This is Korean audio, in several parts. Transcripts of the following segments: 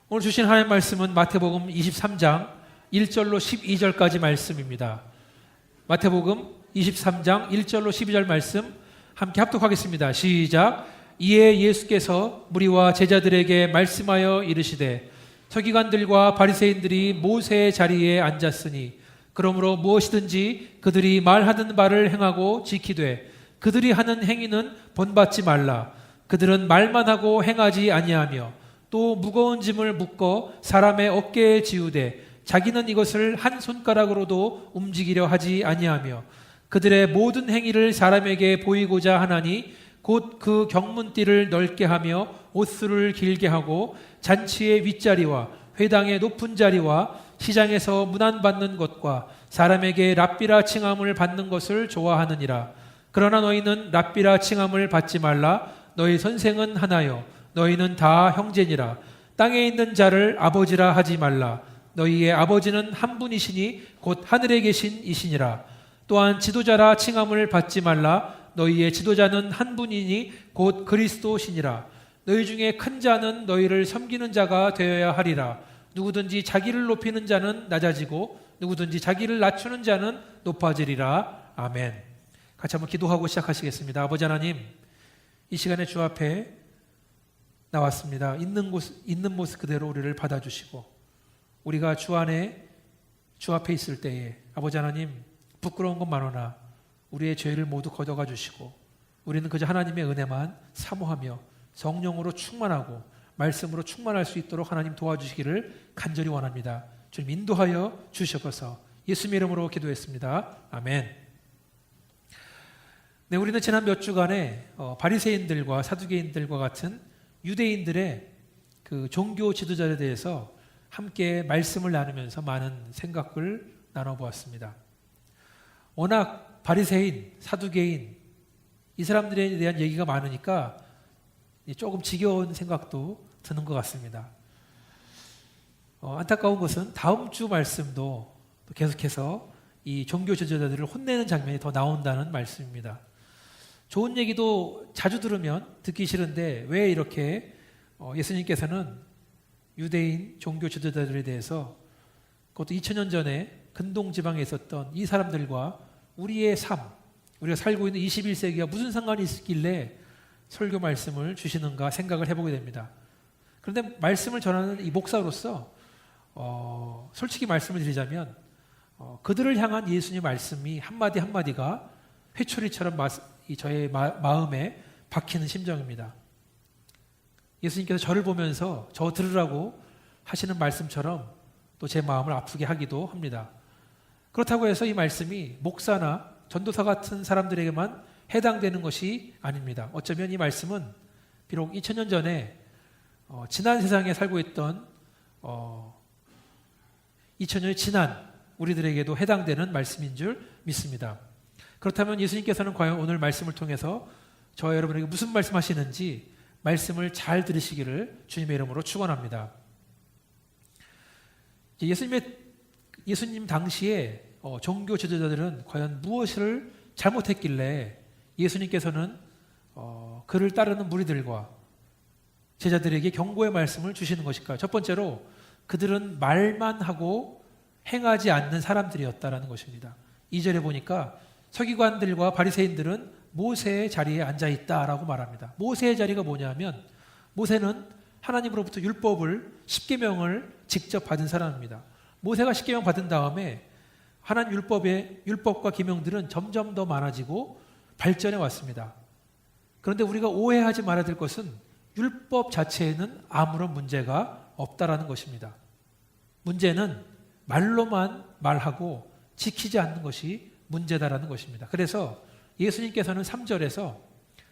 오늘 주신 하나님의 말씀은 마태복음 23장 1절로 12절까지 말씀입니다. 마태복음 23장 1절로 12절 말씀 함께 합독하겠습니다. 시작. 이에 예수께서 무리와 제자들에게 말씀하여 이르시되 서기관들과 바리새인들이 모세의 자리에 앉았으니 그러므로 무엇이든지 그들이 말하는 바를 행하고 지키되 그들이 하는 행위는 본받지 말라. 그들은 말만 하고 행하지 아니하며 또 무거운 짐을 묶어 사람의 어깨에 지우되 자기는 이것을 한 손가락으로도 움직이려 하지 아니하며 그들의 모든 행위를 사람에게 보이고자 하나니 곧 그 경문띠를 넓게 하며 옷수를 길게 하고 잔치의 윗자리와 회당의 높은 자리와 시장에서 문안받는 것과 사람에게 랍비라 칭함을 받는 것을 좋아하느니라. 그러나 너희는 랍비라 칭함을 받지 말라. 너희 선생은 하나요 너희는 다 형제니라. 땅에 있는 자를 아버지라 하지 말라. 너희의 아버지는 한 분이시니 곧 하늘에 계신 이시니라. 또한 지도자라 칭함을 받지 말라. 너희의 지도자는 한 분이니 곧 그리스도시니라. 너희 중에 큰 자는 너희를 섬기는 자가 되어야 하리라. 누구든지 자기를 높이는 자는 낮아지고 누구든지 자기를 낮추는 자는 높아지리라. 아멘. 같이 한번 기도하고 시작하시겠습니다. 아버지 하나님, 이 시간에 주 앞에 나왔습니다. 있는 모습 그대로 우리를 받아주시고 우리가 주 앞에 있을 때에 아버지 하나님 부끄러운 것 많으나 우리의 죄를 모두 걷어가 주시고 우리는 그저 하나님의 은혜만 사모하며 성령으로 충만하고 말씀으로 충만할 수 있도록 하나님 도와주시기를 간절히 원합니다. 주님 인도하여 주시옵소서. 예수님 이름으로 기도했습니다. 아멘. 네, 우리는 지난 몇 주간에 바리새인들과 사두개인들과 같은 유대인들의 그 종교 지도자에 대해서 함께 말씀을 나누면서 많은 생각을 나눠보았습니다. 워낙 바리새인, 사두개인 이 사람들에 대한 얘기가 많으니까 조금 지겨운 생각도 드는 것 같습니다. 안타까운 것은 다음 주 말씀도 계속해서 이 종교 지도자들을 혼내는 장면이 더 나온다는 말씀입니다. 좋은 얘기도 자주 들으면 듣기 싫은데 왜 이렇게 예수님께서는 유대인 종교 지도자들에 대해서 그것도 2000년 전에 근동 지방에 있었던 이 사람들과 우리의 삶, 우리가 살고 있는 21세기와 무슨 상관이 있길래 설교 말씀을 주시는가 생각을 해보게 됩니다. 그런데 말씀을 전하는 이 목사로서 솔직히 말씀을 드리자면 그들을 향한 예수님의 말씀이 한마디 한마디가 회초리처럼 저의 마음에 박히는 심정입니다. 예수님께서 저를 보면서 저 들으라고 하시는 말씀처럼 또 제 마음을 아프게 하기도 합니다. 그렇다고 해서 이 말씀이 목사나 전도사 같은 사람들에게만 해당되는 것이 아닙니다. 어쩌면 이 말씀은 비록 2000년 전에 지난 세상에 살고 있던 2000년이 지난 우리들에게도 해당되는 말씀인 줄 믿습니다. 그렇다면 예수님께서는 과연 오늘 말씀을 통해서 저와 여러분에게 무슨 말씀하시는지 말씀을 잘 들으시기를 주님의 이름으로 축원합니다. 예수님 당시에 종교 지도자들은 과연 무엇을 잘못했길래 예수님께서는 그를 따르는 무리들과 제자들에게 경고의 말씀을 주시는 것일까요? 첫 번째로 그들은 말만 하고 행하지 않는 사람들이었다라는 것입니다. 2절에 보니까 서기관들과 바리새인들은 모세의 자리에 앉아있다라고 말합니다. 모세의 자리가 뭐냐면 모세는 하나님으로부터 율법을 10계명을 직접 받은 사람입니다. 모세가 10계명 받은 다음에 하나님 율법과 계명들은 점점 더 많아지고 발전해 왔습니다. 그런데 우리가 오해하지 말아야 될 것은 율법 자체에는 아무런 문제가 없다라는 것입니다. 문제는 말로만 말하고 지키지 않는 것이 문제다라는 것입니다. 그래서 예수님께서는 3절에서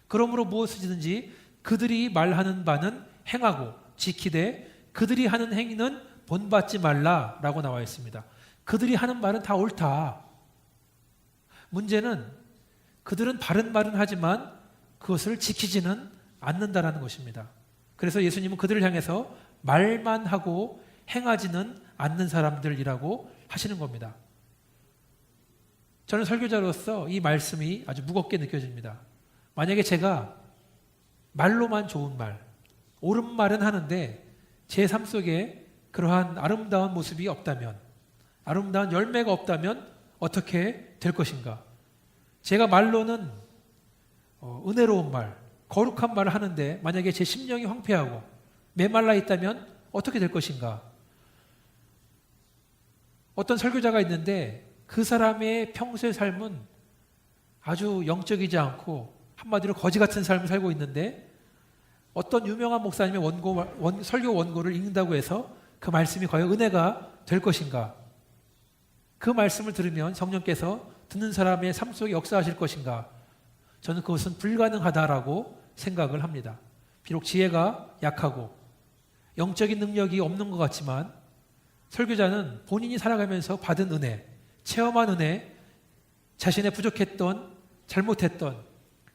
그러므로 무엇이든지 그들이 말하는 바는 행하고 지키되 그들이 하는 행위는 본받지 말라라고 나와 있습니다. 그들이 하는 말은 다 옳다. 문제는 그들은 바른 말은 하지만 그것을 지키지는 않는다라는 것입니다. 그래서 예수님은 그들을 향해서 말만 하고 행하지는 않는 사람들이라고 하시는 겁니다. 저는 설교자로서 이 말씀이 아주 무겁게 느껴집니다. 만약에 제가 말로만 좋은 말, 옳은 말은 하는데 제 삶 속에 그러한 아름다운 모습이 없다면, 아름다운 열매가 없다면 어떻게 될 것인가? 제가 말로는 은혜로운 말, 거룩한 말을 하는데 만약에 제 심령이 황폐하고 메말라 있다면 어떻게 될 것인가? 어떤 설교자가 있는데 그 사람의 평소의 삶은 아주 영적이지 않고 한마디로 거지 같은 삶을 살고 있는데 어떤 유명한 목사님의 설교 원고를 읽는다고 해서 그 말씀이 과연 은혜가 될 것인가? 그 말씀을 들으면 성령께서 듣는 사람의 삶 속에 역사하실 것인가? 저는 그것은 불가능하다라고 생각을 합니다. 비록 지혜가 약하고 영적인 능력이 없는 것 같지만 설교자는 본인이 살아가면서 받은 은혜, 체험한 은혜, 자신의 부족했던, 잘못했던,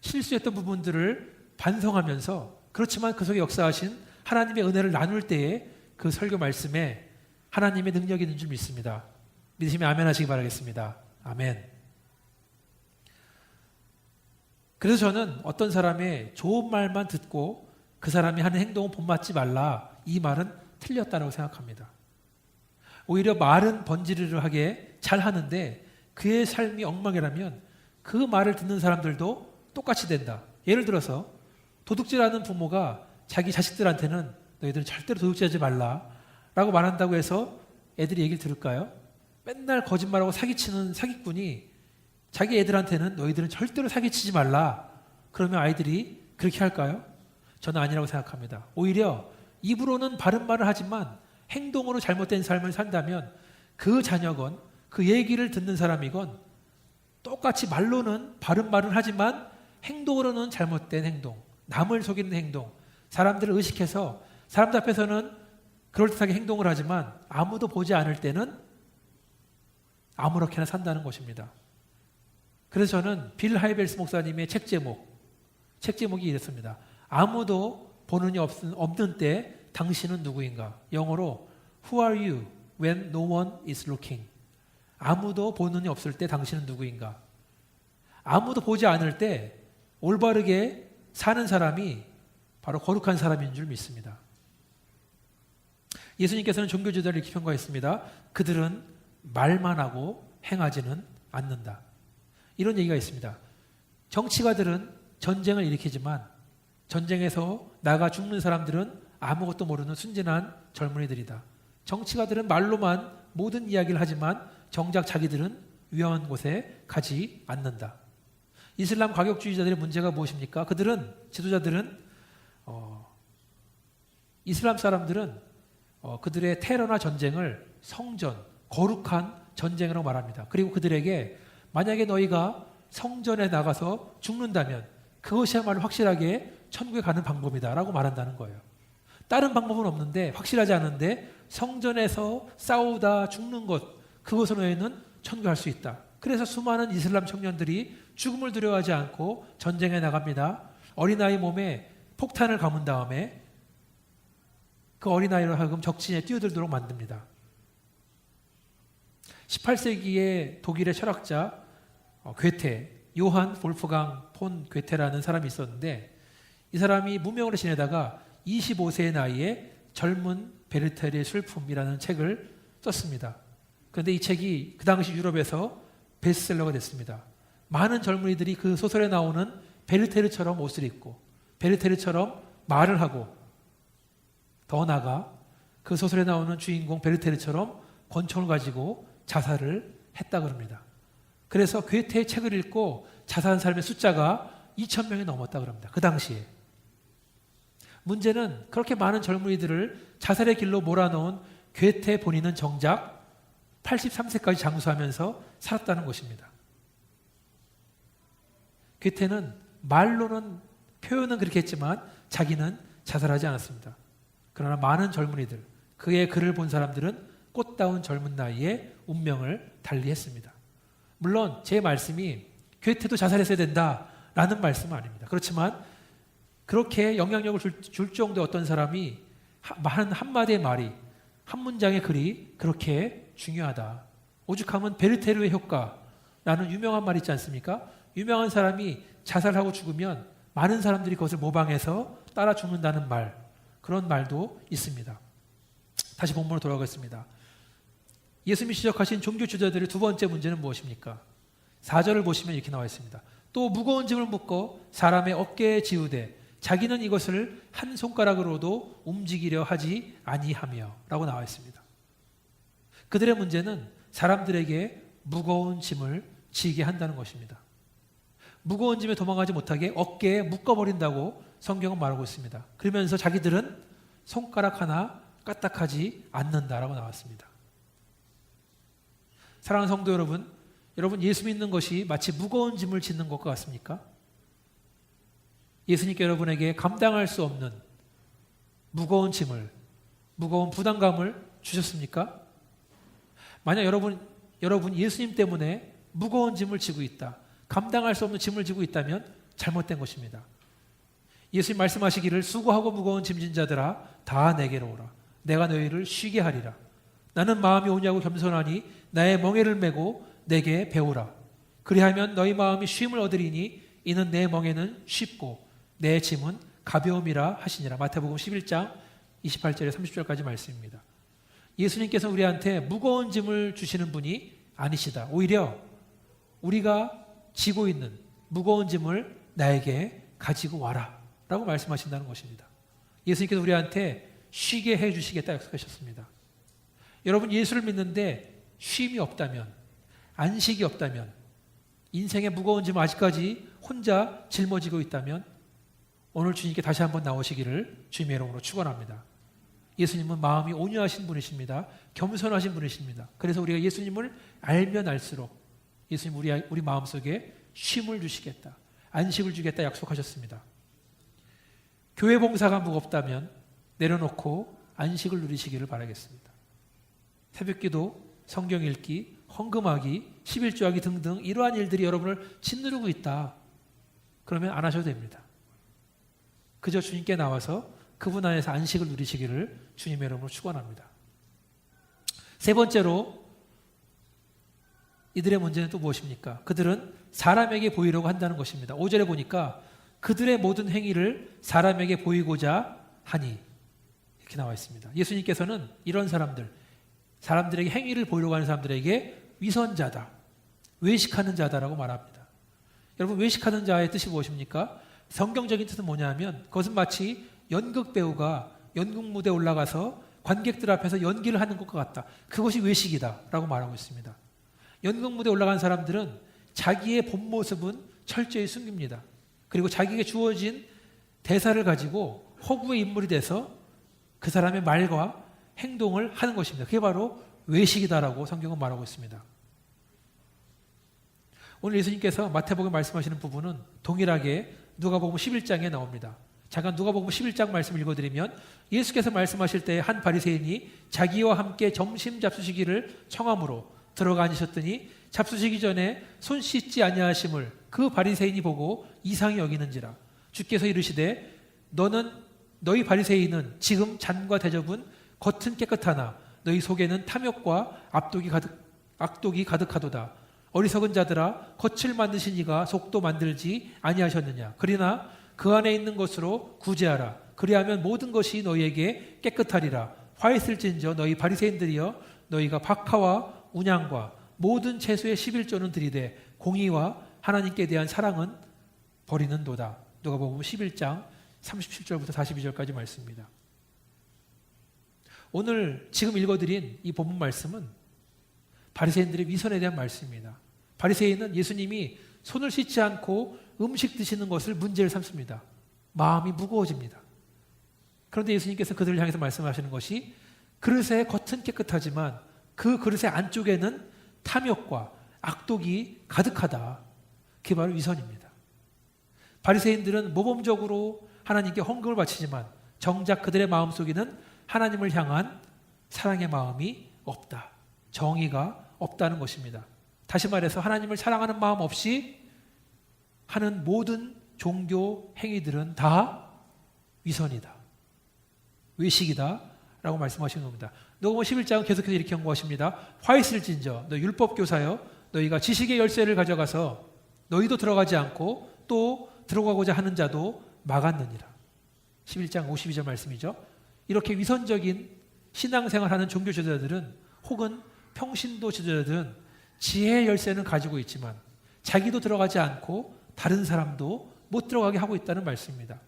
실수했던 부분들을 반성하면서 그렇지만 그 속에 역사하신 하나님의 은혜를 나눌 때에 그 설교 말씀에 하나님의 능력이 있는 줄 믿습니다. 믿으시면 아멘 하시기 바라겠습니다. 아멘. 그래서 저는 어떤 사람의 좋은 말만 듣고 그 사람이 하는 행동은 본받지 말라, 이 말은 틀렸다고 생각합니다. 오히려 말은 번지르르하게 잘 하는데 그의 삶이 엉망이라면 그 말을 듣는 사람들도 똑같이 된다. 예를 들어서 도둑질하는 부모가 자기 자식들한테는 너희들은 절대로 도둑질하지 말라 라고 말한다고 해서 애들이 얘기를 들을까요? 맨날 거짓말하고 사기치는 사기꾼이 자기 애들한테는 너희들은 절대로 사기치지 말라 그러면 아이들이 그렇게 할까요? 저는 아니라고 생각합니다. 오히려 입으로는 바른 말을 하지만 행동으로 잘못된 삶을 산다면 그 자녀건 그 얘기를 듣는 사람이건 똑같이 말로는 바른 말을 하지만 행동으로는 잘못된 행동, 남을 속이는 행동, 사람들을 의식해서 사람들 앞에서는 그럴듯하게 행동을 하지만 아무도 보지 않을 때는 아무렇게나 산다는 것입니다. 그래서 저는 빌 하이벨스 목사님의 책 제목이 이렇습니다. 아무도 보는 이 없는 때 당신은 누구인가? 영어로 Who are you when no one is looking? 아무도 보는 이 없을 때 당신은 누구인가? 아무도 보지 않을 때 올바르게 사는 사람이 바로 거룩한 사람인 줄 믿습니다. 예수님께서는 종교지도자를 이렇게 평가했습니다. 그들은 말만 하고 행하지는 않는다. 이런 얘기가 있습니다. 정치가들은 전쟁을 일으키지만 전쟁에서 나가 죽는 사람들은 아무것도 모르는 순진한 젊은이들이다. 정치가들은 말로만 모든 이야기를 하지만 정작 자기들은 위험한 곳에 가지 않는다. 이슬람 과격주의자들의 문제가 무엇입니까? 지도자들은 이슬람 사람들은 그들의 테러나 전쟁을 성전, 거룩한 전쟁이라고 말합니다. 그리고 그들에게 만약에 너희가 성전에 나가서 죽는다면 그것이야말로 확실하게 천국에 가는 방법이다라고 말한다는 거예요. 다른 방법은 없는데 확실하지 않은데 성전에서 싸우다 죽는 것, 그것으로 너희는 천국에 갈 수 있다. 그래서 수많은 이슬람 청년들이 죽음을 두려워하지 않고 전쟁에 나갑니다. 어린아이 몸에 폭탄을 감은 다음에 그 어린아이로 하여금 적진에 뛰어들도록 만듭니다. 18세기의 독일의 철학자 괴테, 요한 볼프강 폰 괴테라는 사람이 있었는데 이 사람이 무명으로 지내다가 25세의 나이에 젊은 베르테르의 슬픔이라는 책을 썼습니다. 그런데 이 책이 그 당시 유럽에서 베스트셀러가 됐습니다. 많은 젊은이들이 그 소설에 나오는 베르테르처럼 옷을 입고 베르테르처럼 말을 하고 더 나아가 그 소설에 나오는 주인공 베르테르처럼 권총을 가지고 자살을 했다 그럽니다. 그래서 괴테의 책을 읽고 자살한 사람의 숫자가 2,000명이 넘었다 그럽니다. 그 당시에. 문제는 그렇게 많은 젊은이들을 자살의 길로 몰아넣은 괴테 본인은 정작 83세까지 장수하면서 살았다는 것입니다. 괴테는 말로는 표현은 그렇게 했지만 자기는 자살하지 않았습니다. 그러나 많은 젊은이들, 그의 글을 본 사람들은 꽃다운 젊은 나이에 운명을 달리했습니다. 물론 제 말씀이 괴테도 자살했어야 된다라는 말씀은 아닙니다. 그렇지만 그렇게 영향력을 줄 정도의 어떤 사람이 한마디의 말이, 한 문장의 글이 그렇게 중요하다. 오죽하면 베르테르의 효과라는 유명한 말이 있지 않습니까? 유명한 사람이 자살하고 죽으면 많은 사람들이 그것을 모방해서 따라 죽는다는 말, 그런 말도 있습니다. 다시 본문으로 돌아가겠습니다. 예수님이 지적하신 종교 주자들의 두 번째 문제는 무엇입니까? 4절을 보시면 이렇게 나와 있습니다. 또 무거운 짐을 묶어 사람의 어깨에 지우되 자기는 이것을 한 손가락으로도 움직이려 하지 아니하며 라고 나와 있습니다. 그들의 문제는 사람들에게 무거운 짐을 지게 한다는 것입니다. 무거운 짐에 도망가지 못하게 어깨에 묶어버린다고 성경은 말하고 있습니다. 그러면서 자기들은 손가락 하나 까딱하지 않는다라고 나왔습니다. 사랑하는 성도 여러분, 여러분 예수 믿는 것이 마치 무거운 짐을 짓는 것과 같습니까? 예수님께 여러분에게 감당할 수 없는 무거운 짐을, 무거운 부담감을 주셨습니까? 만약 여러분 예수님 때문에 무거운 짐을 지고 있다, 감당할 수 없는 짐을 지고 있다면 잘못된 것입니다. 예수님 말씀하시기를 수고하고 무거운 짐진 자들아 다 내게로 오라. 내가 너희를 쉬게 하리라. 나는 마음이 오냐고 겸손하니 나의 멍에를 메고 내게 배우라. 그리하면 너희 마음이 쉼을 얻으리니 이는 내 멍에는 쉽고 내 짐은 가벼움이라 하시니라. 마태복음 11장 28절에 30절까지 말씀입니다. 예수님께서 우리한테 무거운 짐을 주시는 분이 아니시다. 오히려 우리가 지고 있는 무거운 짐을 나에게 가지고 와라 라고 말씀하신다는 것입니다. 예수님께서 우리한테 쉬게 해주시겠다 약속하셨습니다. 여러분 예수를 믿는데 쉼이 없다면, 안식이 없다면, 인생의 무거운 짐을 아직까지 혼자 짊어지고 있다면 오늘 주님께 다시 한번 나오시기를 주님의 이름으로 축원합니다. 예수님은 마음이 온유하신 분이십니다. 겸손하신 분이십니다. 그래서 우리가 예수님을 알면 알수록 예수님 우리 마음속에 쉼을 주시겠다, 안식을 주겠다 약속하셨습니다. 교회 봉사가 무겁다면 내려놓고 안식을 누리시기를 바라겠습니다. 새벽기도, 성경 읽기, 헌금하기, 11조하기 등등 이러한 일들이 여러분을 짓누르고 있다. 그러면 안 하셔도 됩니다. 그저 주님께 나와서 그분 안에서 안식을 누리시기를 주님의 이름으로 축원합니다. 세 번째로 이들의 문제는 또 무엇입니까? 그들은 사람에게 보이려고 한다는 것입니다. 5절에 보니까 그들의 모든 행위를 사람에게 보이고자 하니 이렇게 나와 있습니다. 예수님께서는 이런 사람들에게 행위를 보이려고 하는 사람들에게 위선자다, 외식하는 자다라고 말합니다. 여러분 외식하는 자의 뜻이 무엇입니까? 성경적인 뜻은 뭐냐면 그것은 마치 연극 배우가 연극 무대에 올라가서 관객들 앞에서 연기를 하는 것과 같다. 그것이 외식이다 라고 말하고 있습니다. 연극 무대에 올라간 사람들은 자기의 본 모습은 철저히 숨깁니다. 그리고 자기에게 주어진 대사를 가지고 허구의 인물이 돼서 그 사람의 말과 행동을 하는 것입니다. 그게 바로 외식이다라고 성경은 말하고 있습니다. 오늘 예수님께서 마태복음에 말씀하시는 부분은 동일하게 누가복음 11장에 나옵니다. 잠깐 누가복음 11장 말씀을 읽어드리면 예수께서 말씀하실 때 한 바리새인이 자기와 함께 점심 잡수시기를 청함으로 들어가 앉으셨더니 잡수시기 전에 손 씻지 아니하심을 그 바리새인이 보고 이상히 여기는지라. 주께서 이르시되 너희 바리새인은 지금 잔과 대접은 겉은 깨끗하나 너희 속에는 탐욕과 악독이 가득하도다. 어리석은 자들아 겉을 만드신 이가 속도 만들지 아니하셨느냐. 그러나 그 안에 있는 것으로 구제하라. 그리하면 모든 것이 너희에게 깨끗하리라. 화 있을진저 너희 바리새인들이여 너희가 박하와 운양과 모든 채소의 11조는 들이되 공의와 하나님께 대한 사랑은 버리는도다. 누가복음 11장 37절부터 42절까지 말씀입니다. 오늘 지금 읽어드린 이 본문 말씀은 바리새인들의 위선에 대한 말씀입니다. 바리새인은 예수님이 손을 씻지 않고 음식 드시는 것을 문제를 삼습니다. 마음이 무거워집니다. 그런데 예수님께서 그들을 향해서 말씀하시는 것이 그릇의 겉은 깨끗하지만 그 그릇의 안쪽에는 탐욕과 악독이 가득하다. 그게 바로 위선입니다. 바리새인들은 모범적으로 하나님께 헌금을 바치지만 정작 그들의 마음속에는 하나님을 향한 사랑의 마음이 없다. 정의가 없다는 것입니다. 다시 말해서 하나님을 사랑하는 마음 없이 하는 모든 종교 행위들은 다 위선이다, 외식이다 라고 말씀하시는 겁니다. 누가복음 11장은 계속해서 이렇게 경고하십니다. 화 있을진저 너 율법교사여 너희가 지식의 열쇠를 가져가서 너희도 들어가지 않고 또 들어가고자 하는 자도 막았느니라. 11장 52절 말씀이죠. 이렇게 위선적인 신앙생활하는 종교 지도자들은 혹은 평신도 지도자들은 지혜의 열쇠는 가지고 있지만 자기도 들어가지 않고 다른 사람도 못 들어가게 하고 있다는 말씀입니다.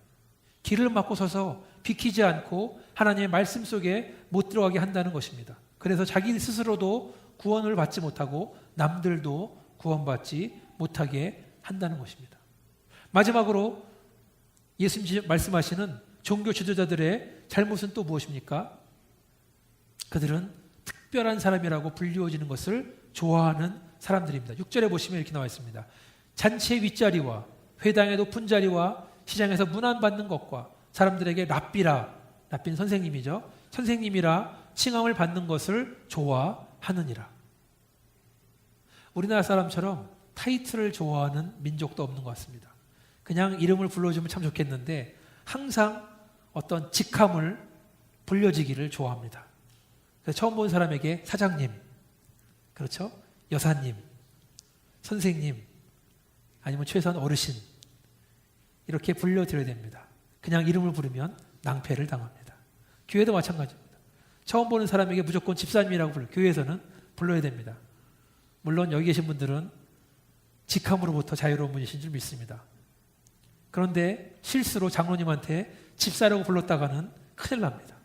길을 막고 서서 비키지 않고 하나님의 말씀 속에 못 들어가게 한다는 것입니다. 그래서 자기 스스로도 구원을 받지 못하고 남들도 구원받지 못하게 한다는 것입니다. 마지막으로 예수님 말씀하시는 종교 지도자들의 잘못은 또 무엇입니까? 그들은 특별한 사람이라고 불리워지는 것을 좋아하는 사람들입니다. 6절에 보시면 이렇게 나와 있습니다. 잔치의 윗자리와 회당의 높은 자리와 시장에서 문안받는 것과 사람들에게 랍비라, 랍비는 선생님이죠. 선생님이라 칭함을 받는 것을 좋아하느니라. 우리나라 사람처럼 타이틀을 좋아하는 민족도 없는 것 같습니다. 그냥 이름을 불러주면 참 좋겠는데 항상 어떤 직함을 불려지기를 좋아합니다. 그래서 처음 본 사람에게 사장님, 그렇죠? 여사님, 선생님, 아니면 최소한 어르신 이렇게 불려드려야 됩니다. 그냥 이름을 부르면 낭패를 당합니다. 교회도 마찬가지입니다. 처음 보는 사람에게 무조건 집사님이라고 교회에서는 불러야 됩니다. 물론 여기 계신 분들은 직함으로부터 자유로운 분이신 줄 믿습니다. 그런데 실수로 장로님한테 집사라고 불렀다가는 큰일 납니다.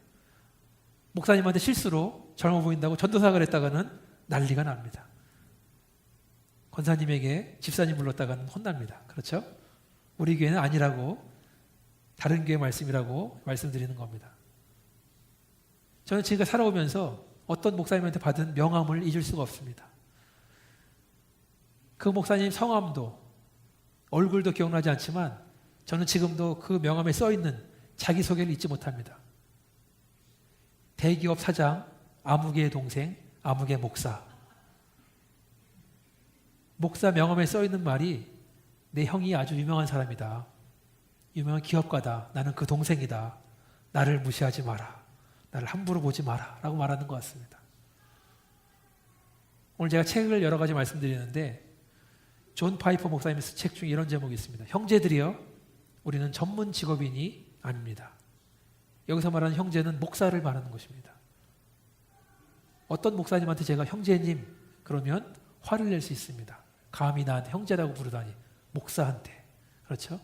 목사님한테 실수로 젊어 보인다고 전도사가 그랬다가는 난리가 납니다. 권사님에게 집사님 불렀다가는 혼납니다. 그렇죠? 우리 교회는 아니라고, 다른 교회 말씀이라고 말씀드리는 겁니다. 저는 지금까지 살아오면서 어떤 목사님한테 받은 명함을 잊을 수가 없습니다. 그 목사님 성함도 얼굴도 기억나지 않지만 저는 지금도 그 명함에 써있는 자기소개를 잊지 못합니다. 대기업 사장, 아무개의 동생, 아무개 목사. 목사 명함에 써있는 말이 내 형이 아주 유명한 사람이다. 유명한 기업가다. 나는 그 동생이다. 나를 무시하지 마라. 나를 함부로 보지 마라. 라고 말하는 것 같습니다. 오늘 제가 책을 여러 가지 말씀드리는데 존 파이퍼 목사님의 책 중에 이런 제목이 있습니다. 형제들이여, 우리는 전문 직업인이 아닙니다. 여기서 말하는 형제는 목사를 말하는 것입니다. 어떤 목사님한테 제가 형제님 그러면 화를 낼 수 있습니다. 감히 나한테 형제라고 부르다니, 목사한테. 그렇죠?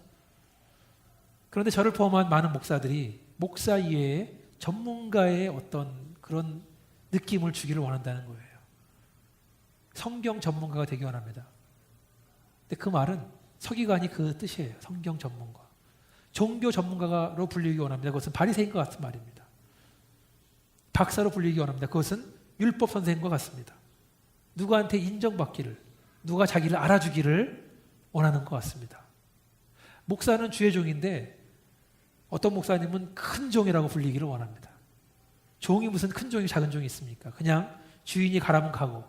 그런데 저를 포함한 많은 목사들이 목사 이외에 전문가의 어떤 그런 느낌을 주기를 원한다는 거예요. 성경 전문가가 되기 원합니다. 근데 그 말은 서기관이 그 뜻이에요. 성경 전문가. 종교 전문가로 불리기 원합니다. 그것은 바리새인과 같은 말입니다. 박사로 불리기 원합니다. 그것은 율법 선생과 같습니다. 누구한테 인정받기를, 누가 자기를 알아주기를 원하는 것 같습니다. 목사는 주의 종인데 어떤 목사님은 큰 종이라고 불리기를 원합니다. 종이 무슨 큰 종이 작은 종이 있습니까? 그냥 주인이 가라면 가고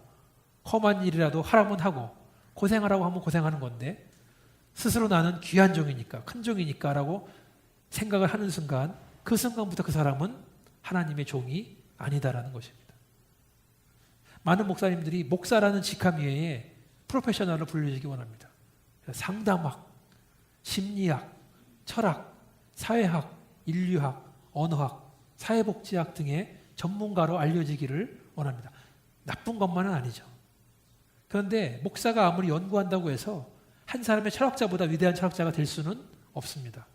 험한 일이라도 하라면 하고 고생하라고 하면 고생하는 건데 스스로 나는 귀한 종이니까, 큰 종이니까 라고 생각을 하는 순간 그 순간부터 그 사람은 하나님의 종이 아니다라는 것입니다. 많은 목사님들이 목사라는 직함 외에 프로페셔널로 불리기 원합니다. 상담학, 심리학, 철학, 사회학, 인류학, 언어학, 사회복지학 등의 전문가로 알려지기를 원합니다. 나쁜 것만은 아니죠. 그런데 목사가 아무리 연구한다고 해서 한 사람의 철학자보다 위대한 철학자가 될 수는 없습니다.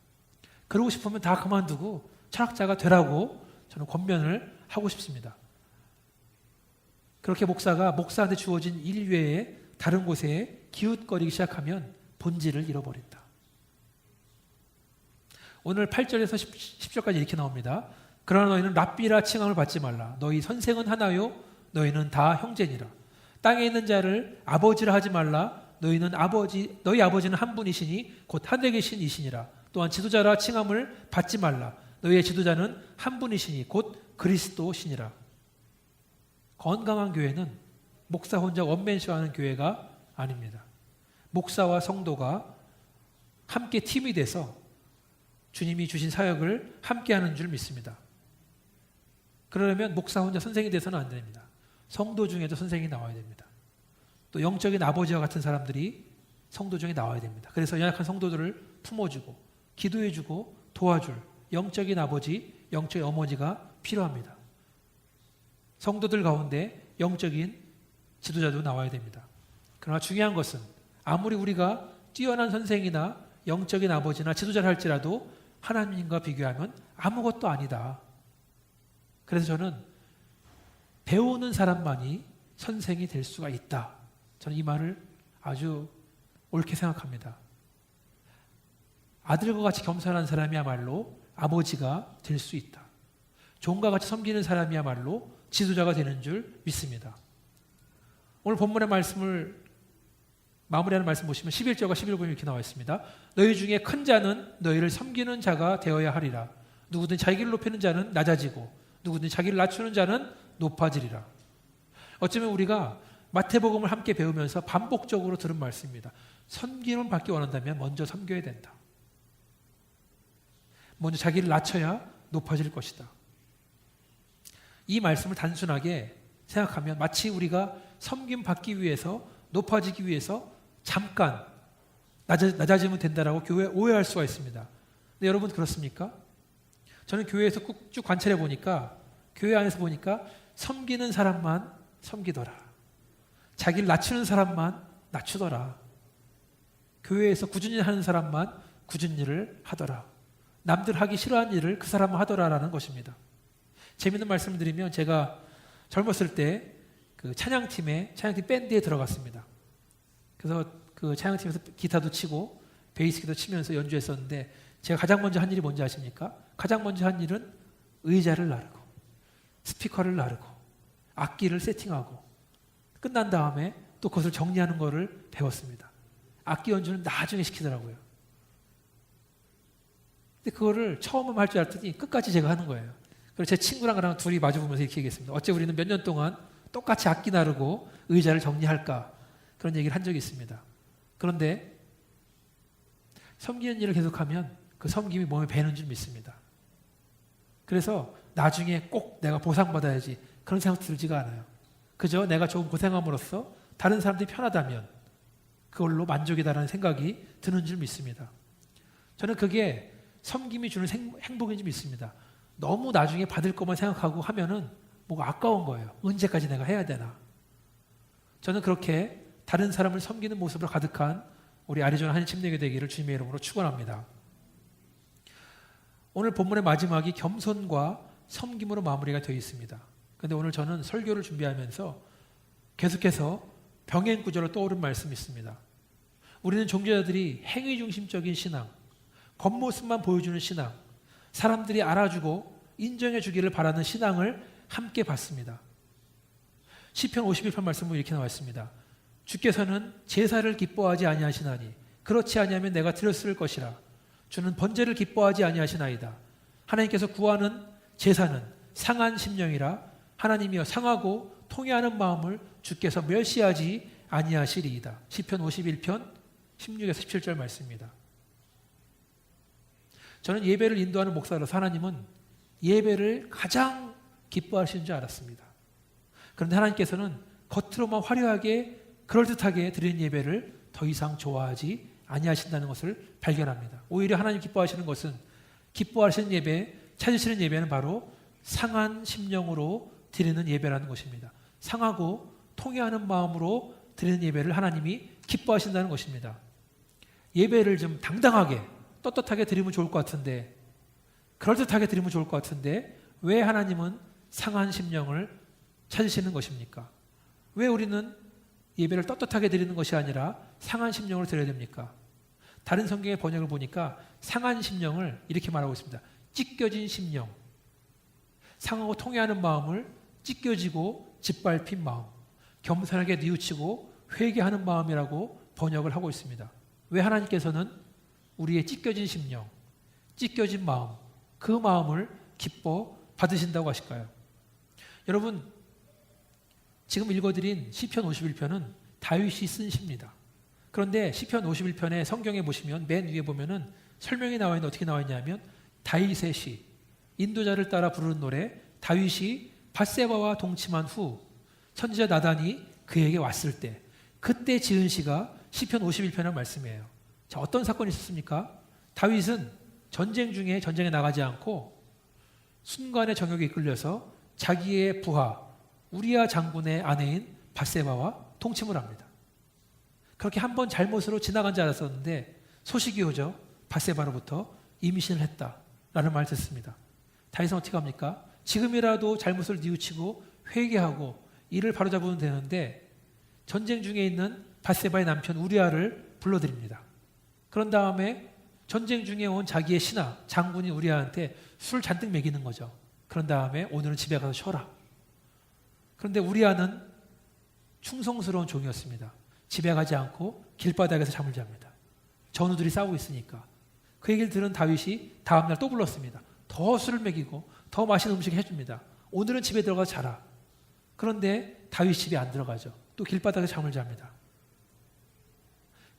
그러고 싶으면 다 그만두고 철학자가 되라고 저는 권면을 하고 싶습니다. 그렇게 목사가 목사한테 주어진 일 외에 다른 곳에 기웃거리기 시작하면 본질을 잃어버린다. 오늘 8절에서 10절까지 이렇게 나옵니다. 그러나 너희는 랍비라 칭함을 받지 말라. 너희 선생은 하나요? 너희는 다 형제니라. 땅에 있는 자를 아버지라 하지 말라. 너희 아버지는 한 분이시니 곧 하늘에 계신 이시니라. 또한 지도자라 칭함을 받지 말라. 너희의 지도자는 한 분이시니 곧 그리스도시니라. 건강한 교회는 목사 혼자 원맨쇼하는 교회가 아닙니다. 목사와 성도가 함께 팀이 돼서 주님이 주신 사역을 함께하는 줄 믿습니다. 그러려면 목사 혼자 선생이 돼서는 안 됩니다. 성도 중에도 선생이 나와야 됩니다. 또 영적인 아버지와 같은 사람들이 성도 중에 나와야 됩니다. 그래서 연약한 성도들을 품어주고 기도해주고 도와줄 영적인 아버지, 영적인 어머니가 필요합니다. 성도들 가운데 영적인 지도자도 나와야 됩니다. 그러나 중요한 것은 아무리 우리가 뛰어난 선생이나 영적인 아버지나 지도자를 할지라도 하나님과 비교하면 아무것도 아니다. 그래서 저는 배우는 사람만이 선생이 될 수가 있다. 저는 이 말을 아주 옳게 생각합니다. 아들과 같이 겸손한 사람이야말로 아버지가 될 수 있다. 종과 같이 섬기는 사람이야말로 지도자가 되는 줄 믿습니다. 오늘 본문의 말씀을 마무리하는 말씀 보시면 11절과 11절 이렇게 나와 있습니다. 너희 중에 큰 자는 너희를 섬기는 자가 되어야 하리라. 누구든 자기를 높이는 자는 낮아지고 누구든 자기를 낮추는 자는 높아지리라. 어쩌면 우리가 마태복음을 함께 배우면서 반복적으로 들은 말씀입니다. 섬김을 받기 원한다면 먼저 섬겨야 된다. 먼저 자기를 낮춰야 높아질 것이다. 이 말씀을 단순하게 생각하면 마치 우리가 섬김 받기 위해서 높아지기 위해서 잠깐 낮아지면 된다라고 교회에 오해할 수가 있습니다. 근데 여러분 그렇습니까? 저는 교회에서 쭉 관찰해 보니까 교회 안에서 보니까 섬기는 사람만 섬기더라. 자기를 낮추는 사람만 낮추더라. 교회에서 꾸준히 하는 사람만 꾸준히 일을 하더라. 남들 하기 싫어하는 일을 그 사람만 하더라라는 것입니다. 재밌는 말씀을 드리면 제가 젊었을 때 그 찬양팀 밴드에 들어갔습니다. 그래서 그 찬양팀에서 기타도 치고 베이스기도 치면서 연주했었는데 제가 가장 먼저 한 일이 뭔지 아십니까? 가장 먼저 한 일은 의자를 나르고 스피커를 나르고 악기를 세팅하고 끝난 다음에 또 그것을 정리하는 것을 배웠습니다. 악기 연주는 나중에 시키더라고요. 근데 그거를 처음은 할 줄 알았더니 끝까지 제가 하는 거예요. 그래서 제 친구랑 둘이 마주보면서 이렇게 얘기했습니다. 어째 우리는 몇 년 동안 똑같이 악기 나르고 의자를 정리할까? 그런 얘기를 한 적이 있습니다. 그런데 섬기는 일을 계속하면 그 섬김이 몸에 배는 줄 믿습니다. 그래서 나중에 꼭 내가 보상받아야지 그런 생각 들지가 않아요. 그저 내가 조금 고생함으로써 다른 사람들이 편하다면 그걸로 만족이다라는 생각이 드는 줄 믿습니다. 저는 그게 섬김이 주는 행복인 줄 믿습니다. 너무 나중에 받을 것만 생각하고 하면은 뭐가 아까운 거예요. 언제까지 내가 해야 되나. 저는 그렇게 다른 사람을 섬기는 모습으로 가득한 우리 아리조나 한인침례교 되기를 주님의 이름으로 축원합니다. 오늘 본문의 마지막이 겸손과 섬김으로 마무리가 되어 있습니다. 그런데 오늘 저는 설교를 준비하면서 계속해서 병행 구절로 떠오른 말씀이 있습니다. 우리는 종교자들이 행위 중심적인 신앙, 겉모습만 보여주는 신앙, 사람들이 알아주고 인정해 주기를 바라는 신앙을 함께 봤습니다. 시편 51편 말씀은 이렇게 나와 있습니다. 주께서는 제사를 기뻐하지 아니하시나니 그렇지 아니하면 내가 드렸을 것이라. 주는 번제를 기뻐하지 아니하시나이다. 하나님께서 구하는 제사는 상한 심령이라. 하나님이여 상하고 통회하는 마음을 주께서 멸시하지 아니하시리이다. 시편 51편 16에서 17절 말씀입니다. 저는 예배를 인도하는 목사로서 하나님은 예배를 가장 기뻐하시는 줄 알았습니다. 그런데 하나님께서는 겉으로만 화려하게 그럴듯하게 드리는 예배를 더 이상 좋아하지 아니하신다는 것을 발견합니다. 오히려 하나님 기뻐하시는 것은 기뻐하시는 예배, 찾으시는 예배는 바로 상한 심령으로 드리는 예배라는 것입니다. 상하고 통회하는 마음으로 드리는 예배를 하나님이 기뻐하신다는 것입니다. 예배를 좀 당당하게 떳떳하게 드리면 좋을 것 같은데 그럴듯하게 드리면 좋을 것 같은데 왜 하나님은 상한 심령을 찾으시는 것입니까? 왜 우리는 예배를 떳떳하게 드리는 것이 아니라 상한 심령을 드려야 됩니까? 다른 성경의 번역을 보니까 상한 심령을 이렇게 말하고 있습니다. 찢겨진 심령, 상하고 통회하는 마음을 찢겨지고 짓밟힌 마음, 겸손하게 뉘우치고 회개하는 마음이라고 번역을 하고 있습니다. 왜 하나님께서는 우리의 찢겨진 심령, 찢겨진 마음, 그 마음을 기뻐 받으신다고 하실까요? 여러분, 지금 읽어드린 시편 51편은 다윗이 쓴 시입니다. 그런데 시편 51편의 성경에 보시면 맨 위에 보면은 설명이 나와 있는데 어떻게 나와 있냐면 다윗의 시, 인도자를 따라 부르는 노래, 다윗이 밧세바와 동침한 후 선지자 나단이 그에게 왔을 때 그때 지은 시가 시편 51편의 말씀이에요. 자, 어떤 사건이 있었습니까? 다윗은 전쟁 중에 전쟁에 나가지 않고 순간의 정욕에 이끌려서 자기의 부하 우리아 장군의 아내인 밧세바와 동침을 합니다. 그렇게 한 번 잘못으로 지나간 줄 알았었는데 소식이 오죠. 밧세바로부터 임신을 했다라는 말을 듣습니다. 다윗은 어떻게 합니까? 지금이라도 잘못을 뉘우치고 회개하고 이를 바로잡으면 되는데 전쟁 중에 있는 밧세바의 남편 우리아를 불러드립니다. 그런 다음에 전쟁 중에 온 자기의 신하 장군인 우리아한테 술 잔뜩 먹이는 거죠. 그런 다음에 오늘은 집에 가서 쉬어라. 그런데 우리아는 충성스러운 종이었습니다. 집에 가지 않고 길바닥에서 잠을 잡니다. 전우들이 싸우고 있으니까. 그 얘기를 들은 다윗이 다음날 또 불렀습니다. 더 술을 먹이고 더 맛있는 음식 해줍니다. 오늘은 집에 들어가서 자라. 그런데 다윗 집에 안 들어가죠. 또 길바닥에서 잠을 잡니다.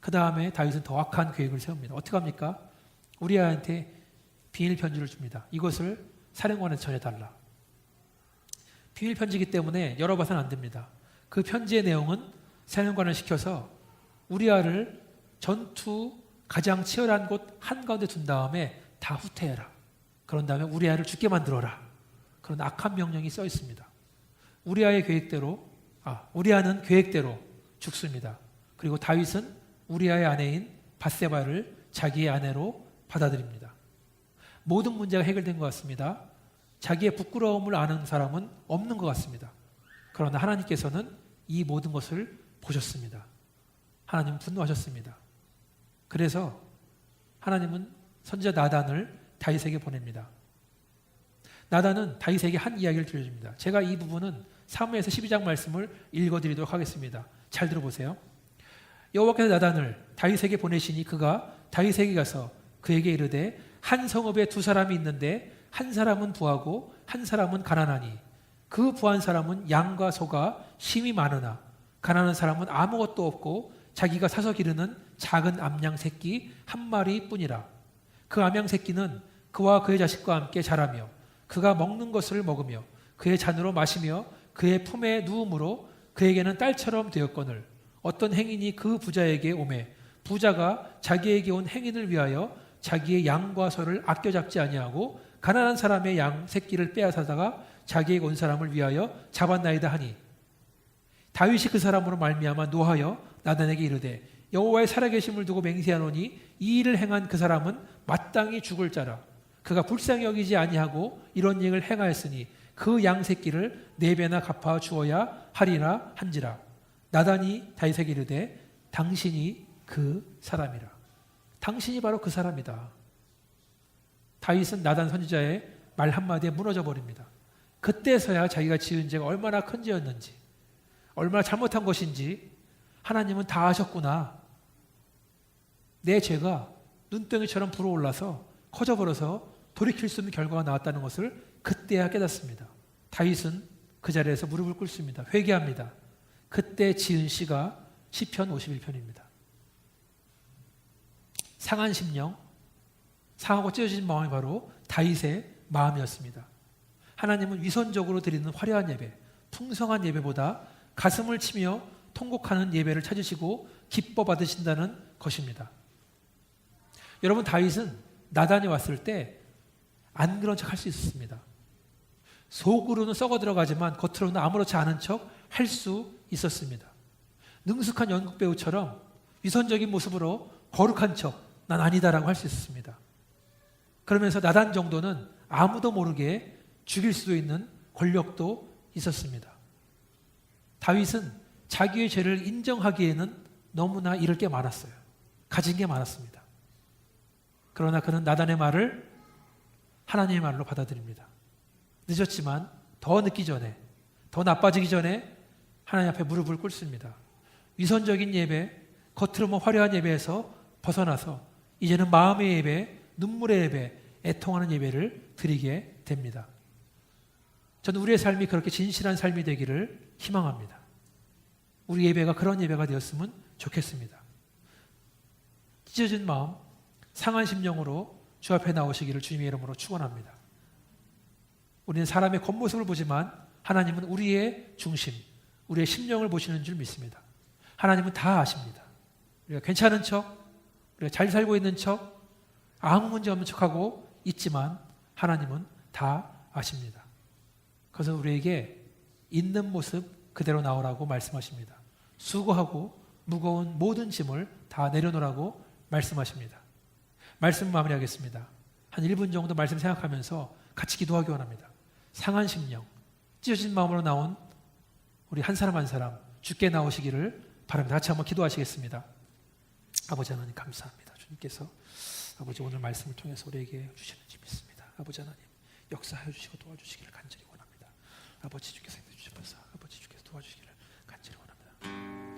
그 다음에 다윗은 더 악한 계획을 세웁니다. 어떻게 합니까? 우리아한테 비밀 편지를 줍니다. 이것을 사령관한테 전해달라. 비밀 편지이기 때문에 열어봐서는 안 됩니다. 그 편지의 내용은 사령관을 시켜서 우리아를 전투 가장 치열한 곳 한가운데 둔 다음에 다 후퇴해라. 그런 다음에 우리아를 죽게 만들어라. 그런 악한 명령이 써 있습니다. 우리아는 계획대로 죽습니다. 그리고 다윗은 우리아의 아내인 밧세바를 자기의 아내로 받아들입니다. 모든 문제가 해결된 것 같습니다. 자기의 부끄러움을 아는 사람은 없는 것 같습니다. 그러나 하나님께서는 이 모든 것을 보셨습니다. 하나님은 분노하셨습니다. 그래서 하나님은 선지자 나단을 다윗에게 보냅니다. 나단은 다윗에게 한 이야기를 들려줍니다. 제가 이 부분은 사무엘서 12장 말씀을 읽어드리도록 하겠습니다. 잘 들어보세요. 여호와께서 나단을 다윗에게 보내시니 그가 다윗에게 가서 그에게 이르되 한 성읍에 두 사람이 있는데 한 사람은 부하고 한 사람은 가난하니 그 부한 사람은 양과 소가 심이 많으나 가난한 사람은 아무것도 없고 자기가 사서 기르는 작은 암양 새끼 한 마리뿐이라. 그 암양 새끼는 그와 그의 자식과 함께 자라며 그가 먹는 것을 먹으며 그의 잔으로 마시며 그의 품에 누움으로 그에게는 딸처럼 되었거늘 어떤 행인이 그 부자에게 오매 부자가 자기에게 온 행인을 위하여 자기의 양과 소를 아껴 잡지 아니하고 가난한 사람의 양 새끼를 빼앗아다가 자기에게 온 사람을 위하여 잡았나이다 하니 다윗이 그 사람으로 말미암아 노하여 나단에게 이르되 여호와의 살아계심을 두고 맹세하노니 이 일을 행한 그 사람은 마땅히 죽을 자라. 그가 불쌍히 여기지 아니하고 이런 일을 행하였으니 그 양 새끼를 4배나 갚아 주어야 하리라 한지라. 나단이 다윗에게 이르되 당신이 그 사람이라. 당신이 바로 그 사람이다. 다윗은 나단 선지자의 말 한마디에 무너져 버립니다. 그때서야 자기가 지은 죄가 얼마나 큰 죄였는지, 얼마나 잘못한 것인지 하나님은 다 아셨구나. 내 죄가 눈덩이처럼 불어올라서 커져버려서 돌이킬 수 없는 결과가 나왔다는 것을 그때야 깨닫습니다. 다윗은 그 자리에서 무릎을 꿇습니다. 회개합니다. 그때 지은 시가 시편 51편입니다. 상한 심령, 상하고 찢어진 마음이 바로 다윗의 마음이었습니다. 하나님은 위선적으로 드리는 화려한 예배, 풍성한 예배보다 가슴을 치며 통곡하는 예배를 찾으시고 기뻐 받으신다는 것입니다. 여러분, 다윗은 나단이 왔을 때 안 그런 척 할 수 있었습니다. 속으로는 썩어 들어가지만 겉으로는 아무렇지 않은 척 할 수 있었습니다. 능숙한 연극 배우처럼 위선적인 모습으로 거룩한 척, 난 아니다라고 할 수 있었습니다. 그러면서 나단 정도는 아무도 모르게 죽일 수도 있는 권력도 있었습니다. 다윗은 자기의 죄를 인정하기에는 너무나 잃을 게 많았어요. 가진 게 많았습니다. 그러나 그는 나단의 말을 하나님의 말로 받아들입니다. 늦었지만 더 늦기 전에, 더 나빠지기 전에 하나님 앞에 무릎을 꿇습니다. 위선적인 예배, 겉으로만 화려한 예배에서 벗어나서 이제는 마음의 예배, 눈물의 예배, 애통하는 예배를 드리게 됩니다. 저는 우리의 삶이 그렇게 진실한 삶이 되기를 희망합니다. 우리 예배가 그런 예배가 되었으면 좋겠습니다. 찢어진 마음, 상한 심령으로 주 앞에 나오시기를 주님의 이름으로 축원합니다. 우리는 사람의 겉모습을 보지만 하나님은 우리의 중심, 우리의 심령을 보시는 줄 믿습니다. 하나님은 다 아십니다. 우리가 괜찮은 척, 우리가 잘 살고 있는 척, 아무 문제 없는 척하고 있지만 하나님은 다 아십니다. 그래서 우리에게 있는 모습 그대로 나오라고 말씀하십니다. 수고하고 무거운 모든 짐을 다 내려놓으라고 말씀하십니다. 말씀 마무리하겠습니다. 한 1분 정도 말씀 생각하면서 같이 기도하기 원합니다. 상한 심령, 찢어진 마음으로 나온 우리 한 사람 한 사람 주께 나오시기를 바랍니다. 같이 한번 기도하시겠습니다. 아버지 하나님 감사합니다. 주님께서 아버지 오늘 말씀을 통해서 우리에게 주시는지 믿습니다. 아버지 하나님 역사하여 주시고 도와주시기를 간절히 원합니다. 아버지 주께서 힘내주셔서 아버지 주께서 도와주시기를 간절히 원합니다.